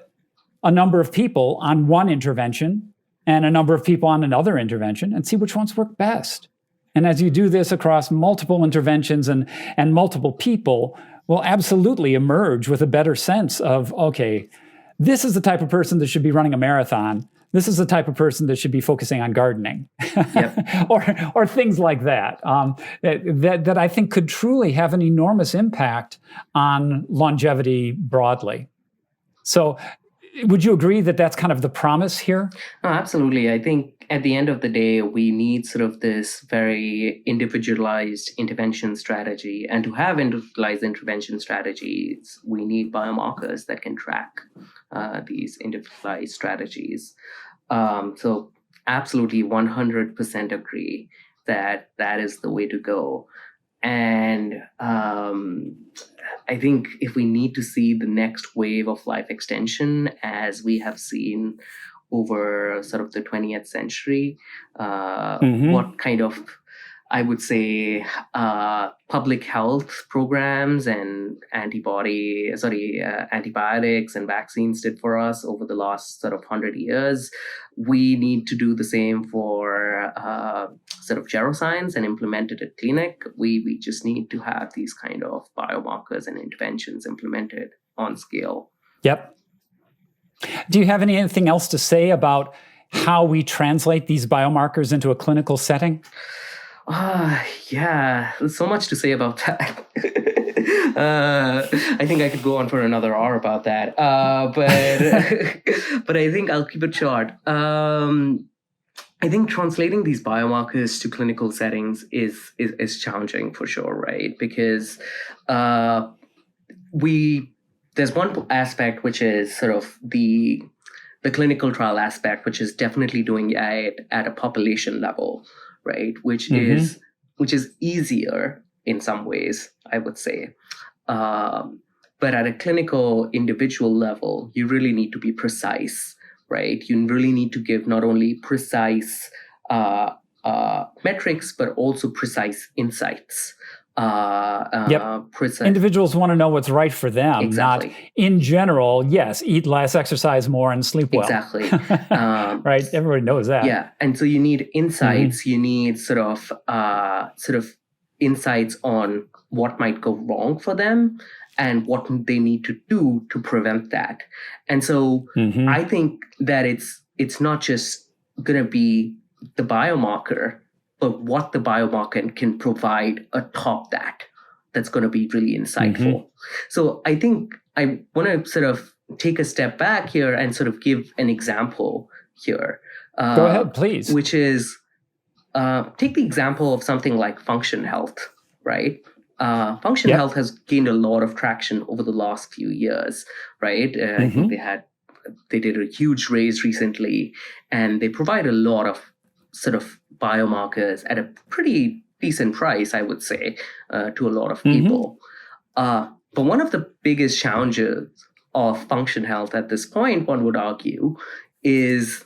a number of people on one intervention and a number of people on another intervention and see which ones work best. And as you do this across multiple interventions and multiple people, we'll absolutely emerge with a better sense of, okay, this is the type of person that should be running a marathon. This is the type of person that should be focusing on gardening, or things like that, that I think could truly have an enormous impact on longevity broadly. So would you agree that that's kind of the promise here? No, absolutely. I think at the end of the day, we need sort of this very individualized intervention strategy. And to have individualized intervention strategies, we need biomarkers that can track these individualized strategies. So absolutely 100% agree that that is the way to go. And I think if we need to see the next wave of life extension, as we have seen over sort of the 20th century, what kind of, I would say, public health programs and antibiotics and vaccines did for us over the last sort of 100 years, we need to do the same for sort of geroscience and implement it at clinic. We just need to have these kind of biomarkers and interventions implemented on scale. Yep. Do you have anything else to say about how we translate these biomarkers into a clinical setting? Yeah, there's so much to say about that. I think I could go on for another hour about that, but I think I'll keep it short. I think translating these biomarkers to clinical settings is challenging for sure, right? Because there's one aspect which is sort of the clinical trial aspect, which is definitely doing it at a population level, right? Which is easier in some ways, I would say. But at a clinical individual level, you really need to be precise, right? You really need to give not only precise metrics, but also precise insights. Individuals want to know what's right for them, exactly. Not in general, yes, eat less, exercise more, and sleep well. Exactly. Right? Everybody knows that. Yeah. And so you need insights, you need sort of insights on what might go wrong for them and what they need to do to prevent that. And so I think that it's not just going to be the biomarker, but what the biomarker can provide atop that's going to be really insightful. So I think I want to sort of take a step back here and sort of give an example here. Go ahead, please. Which is, take the example of something like function health, right? Function health has gained a lot of traction over the last few years, right? I think they did a huge raise recently, and they provide a lot of sort of biomarkers at a pretty decent price, I would say, to a lot of people. But one of the biggest challenges of function health at this point, one would argue, is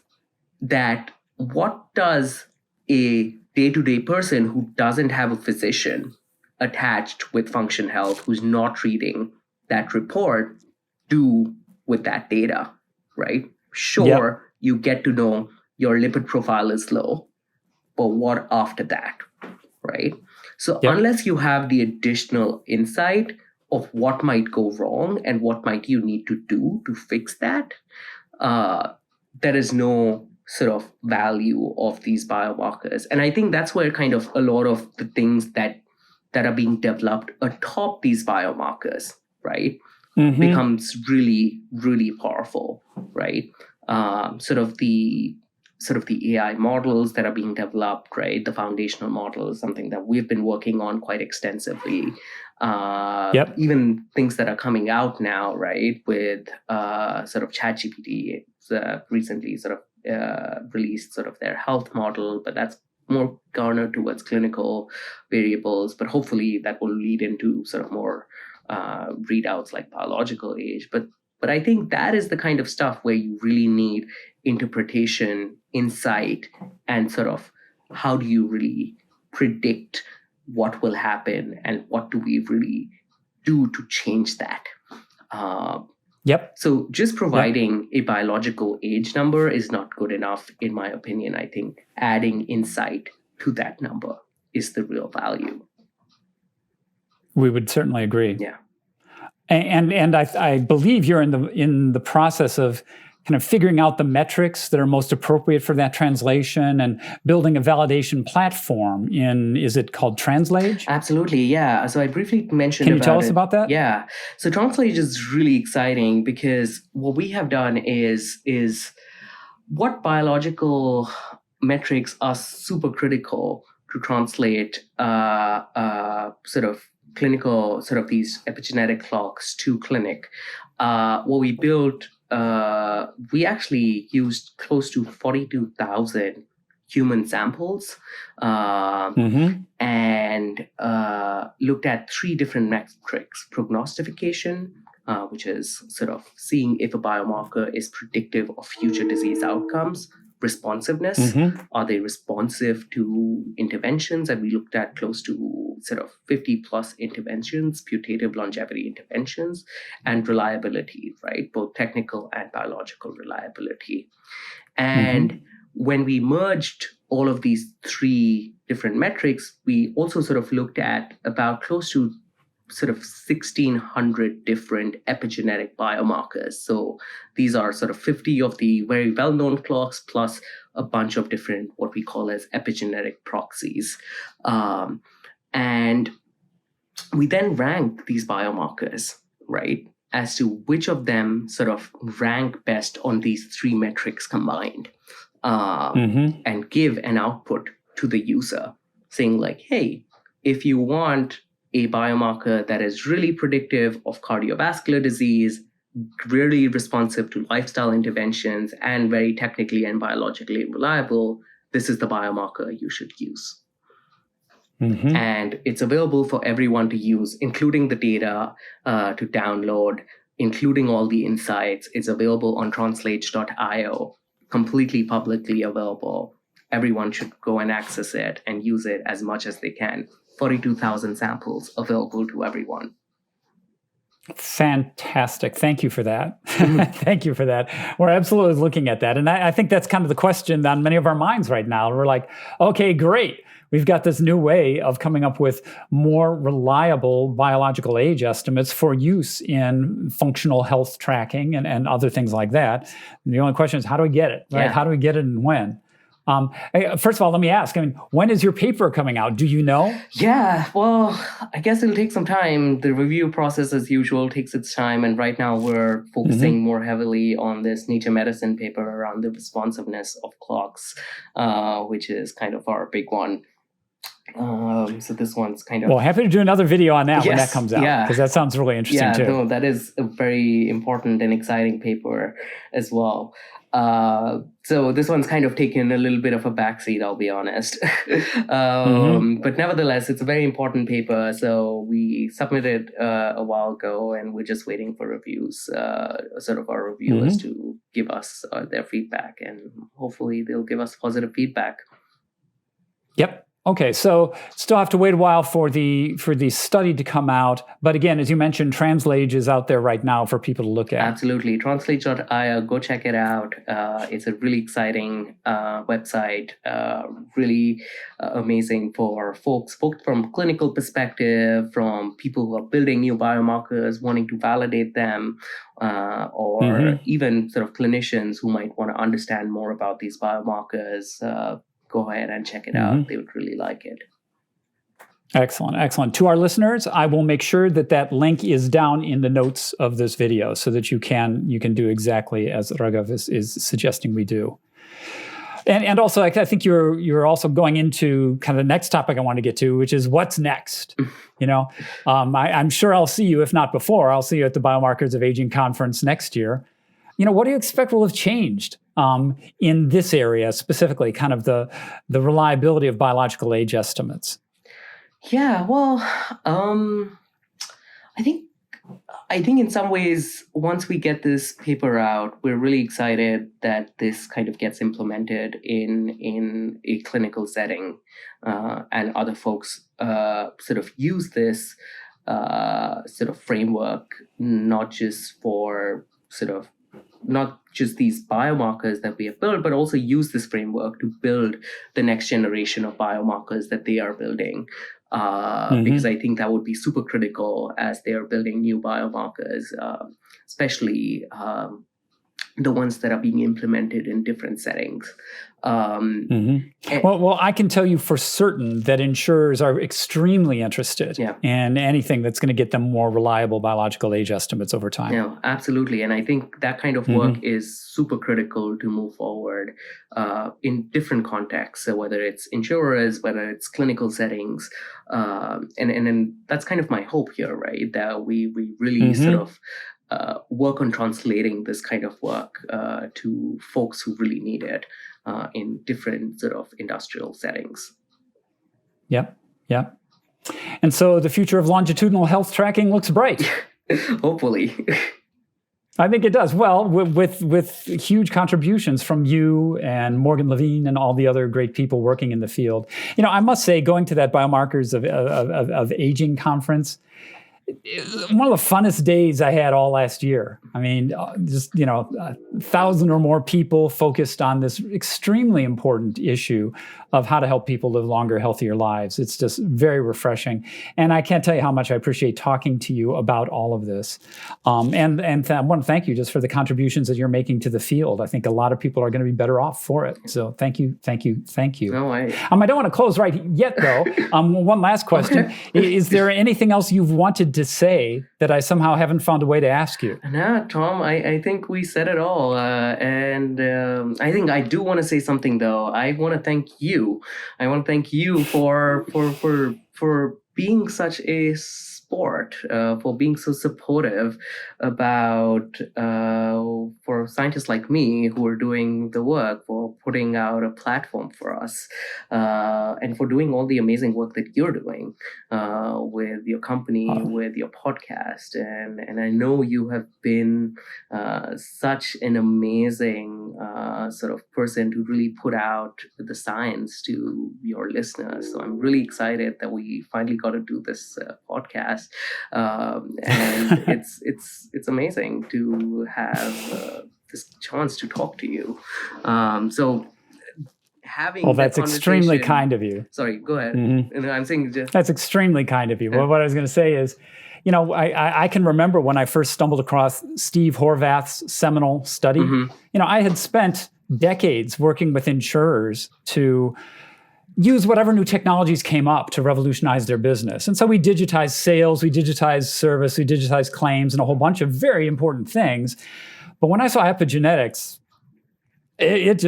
that what does a day-to-day person who doesn't have a physician attached with function health, who's not reading that report, do with that data, right? Sure, you get to know your lipid profile is low, but what after that, right? So unless you have the additional insight of what might go wrong and what might you need to do to fix that, there is no sort of value of these biomarkers. And I think that's where kind of a lot of the things that are being developed atop these biomarkers, right, becomes really, really powerful, right? Sort of the AI models that are being developed, right? The foundational model is something that we've been working on quite extensively. Even things that are coming out now, right, with sort of ChatGPT, it's recently sort of released sort of their health model, but that's more garnered towards clinical variables. But hopefully that will lead into sort of more readouts like biological age. But I think that is the kind of stuff where you really need interpretation, insight, and sort of how do you really predict what will happen and what do we really do to change that. So just providing a biological age number is not good enough, in my opinion. I think adding insight to that number is the real value. We would certainly agree. Yeah. And I believe you're in the process of kind of figuring out the metrics that are most appropriate for that translation and building a validation platform is it called Translage? Absolutely, yeah. So I briefly mentioned Can you tell us about that? Yeah. So Translage is really exciting because what we have done is what biological metrics are super critical to translate sort of clinical, sort of these epigenetic clocks to clinic. What we built, we actually used close to 42,000 human samples and looked at 3 different metrics: prognostication, which is sort of seeing if a biomarker is predictive of future disease outcomes; responsiveness, are they responsive to interventions? And we looked at close to sort of 50 plus interventions, putative longevity interventions; and reliability, right? Both technical and biological reliability. And when we merged all of these 3 different metrics, we also sort of looked at about close to sort of 1,600 different epigenetic biomarkers. So these are sort of 50 of the very well-known clocks plus a bunch of different, what we call as epigenetic proxies. And we then ranked these biomarkers, right, as to which of them sort of rank best on these 3 metrics combined, and give an output to the user saying like, hey, if you want a biomarker that is really predictive of cardiovascular disease, really responsive to lifestyle interventions, and very technically and biologically reliable, this is the biomarker you should use. Mm-hmm. And it's available for everyone to use, including the data to download, including all the insights. It's available on translate.io, completely publicly available. Everyone should go and access it and use it as much as they can. 42,000 samples available to everyone. Fantastic. Thank you for that. Thank you for that. We're absolutely looking at that. And I think that's kind of the question on many of our minds right now. We're like, okay, great. We've got this new way of coming up with more reliable biological age estimates for use in functional health tracking and other things like that. And the only question is, how do we get it? Right? Yeah. How do we get it and when? First of all, let me ask, when is your paper coming out? Do you know? Yeah, well, I guess it'll take some time. The review process, as usual, takes its time. And right now we're focusing more heavily on this Nature Medicine paper around the responsiveness of clocks, which is kind of our big one. So this one's kind of... Well, happy to do another video on that when that comes out, because that sounds really interesting too. No, that is a very important and exciting paper as well. So this one's kind of taken a little bit of a backseat, I'll be honest. But nevertheless, it's a very important paper. So we submitted a while ago, and we're just waiting for reviews, sort of our reviewers to give us their feedback, and hopefully they'll give us positive feedback. Yep. Okay, so still have to wait a while for the study to come out. But again, as you mentioned, Translate is out there right now for people to look at. Absolutely. Translate.io, go check it out. It's a really exciting website, really amazing for folks, both from clinical perspective, from people who are building new biomarkers, wanting to validate them, or even sort of clinicians who might want to understand more about these biomarkers. Go ahead and check it out. They would really like it. Excellent, excellent. To our listeners, I will make sure that link is down in the notes of this video so that you can do exactly as Raghav is suggesting we do. And also, I think you're also going into kind of the next topic I want to get to, which is what's next. I'm sure I'll see you, if not before, I'll see you at the Biomarkers of Aging conference next year. What do you expect will have changed in this area, specifically kind of the reliability of biological age estimates? Yeah, well, I think in some ways, once we get this paper out, we're really excited that this kind of gets implemented in a clinical setting, and other folks sort of use this sort of framework, not just these biomarkers that we have built, but also use this framework to build the next generation of biomarkers that they are building. Because I think that would be super critical as they are building new biomarkers, especially the ones that are being implemented in different settings. Well, I can tell you for certain that insurers are extremely interested in anything that's going to get them more reliable biological age estimates over time. Yeah, absolutely. And I think that kind of work is super critical to move forward in different contexts. So whether it's insurers, whether it's clinical settings, and that's kind of my hope here, right? That we really sort of work on translating this kind of work to folks who really need it in different sort of industrial settings. Yep. And so the future of longitudinal health tracking looks bright. Hopefully. I think it does. Well, with huge contributions from you and Morgan Levine and all the other great people working in the field. I must say, going to that Biomarkers of Aging conference, one of the funnest days I had all last year. I mean, just, 1,000 or more people focused on this extremely important issue of how to help people live longer, healthier lives. It's just very refreshing. And I can't tell you how much I appreciate talking to you about all of this. And I want to thank you just for the contributions that you're making to the field. I think a lot of people are going to be better off for it. So thank you. No way. I don't want to close right yet, though. One last question. Okay. Is there anything else you've wanted to say that I somehow haven't found a way to ask you? No, Tom, I think we said it all. And I think I do want to say something, though. I want to thank you. I want to thank you for being such a sport, for being so supportive about, for scientists like me who are doing the work, for putting out a platform for us, and for doing all the amazing work that you're doing with your company, with your podcast. And I know you have been such an amazing sort of person to really put out the science to your listeners. So I'm really excited that we finally got to do this podcast, and it's amazing to have this chance to talk to you. So having well, that's extremely kind of you. Sorry, go ahead. Mm-hmm. I'm saying that's extremely kind of you. Well, what I was going to say is, I can remember when I first stumbled across Steve Horvath's seminal study. Mm-hmm. I had spent decades working with insurers to use whatever new technologies came up to revolutionize their business. And so we digitized sales, we digitized service, we digitized claims, and a whole bunch of very important things. But when I saw epigenetics, it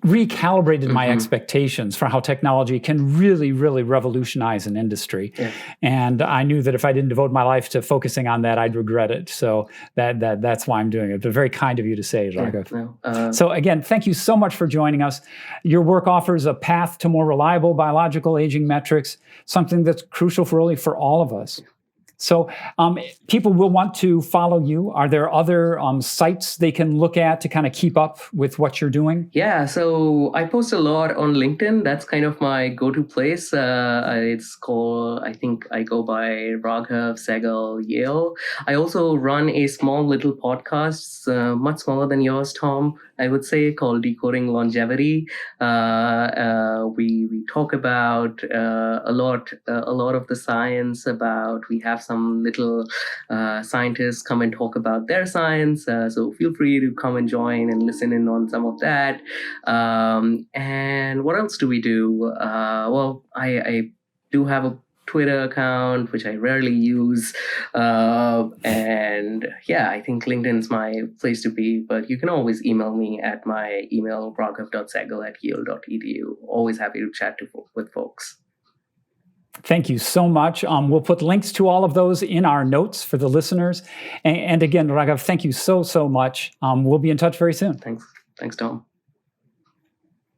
recalibrated my expectations for how technology can really, really revolutionize an industry. Yeah. And I knew that if I didn't devote my life to focusing on that, I'd regret it. So that's why I'm doing it. But very kind of you to say, Raghav. Yeah, so again, thank you so much for joining us. Your work offers a path to more reliable biological aging metrics, something that's crucial for all of us. So people will want to follow you. Are there other sites they can look at to kind of keep up with what you're doing? Yeah, so I post a lot on LinkedIn. That's kind of my go-to place. It's called, I think I go by Raghav Sehgal Yale. I also run a small little podcast, much smaller than yours, Tom, I would say, called Decoding Longevity. We talk about a lot of the science about, we have some little scientists come and talk about their science. So feel free to come and join and listen in on some of that. And what else do we do? Well, I do have a Twitter account, which I rarely use. And yeah, I think LinkedIn's my place to be, but you can always email me at my email, raghav.sehgal@yale.edu. Always happy to chat with folks. Thank you so much. We'll put links to all of those in our notes for the listeners. And again, Raghav, thank you so much. We'll be in touch very soon. Thanks, Tom.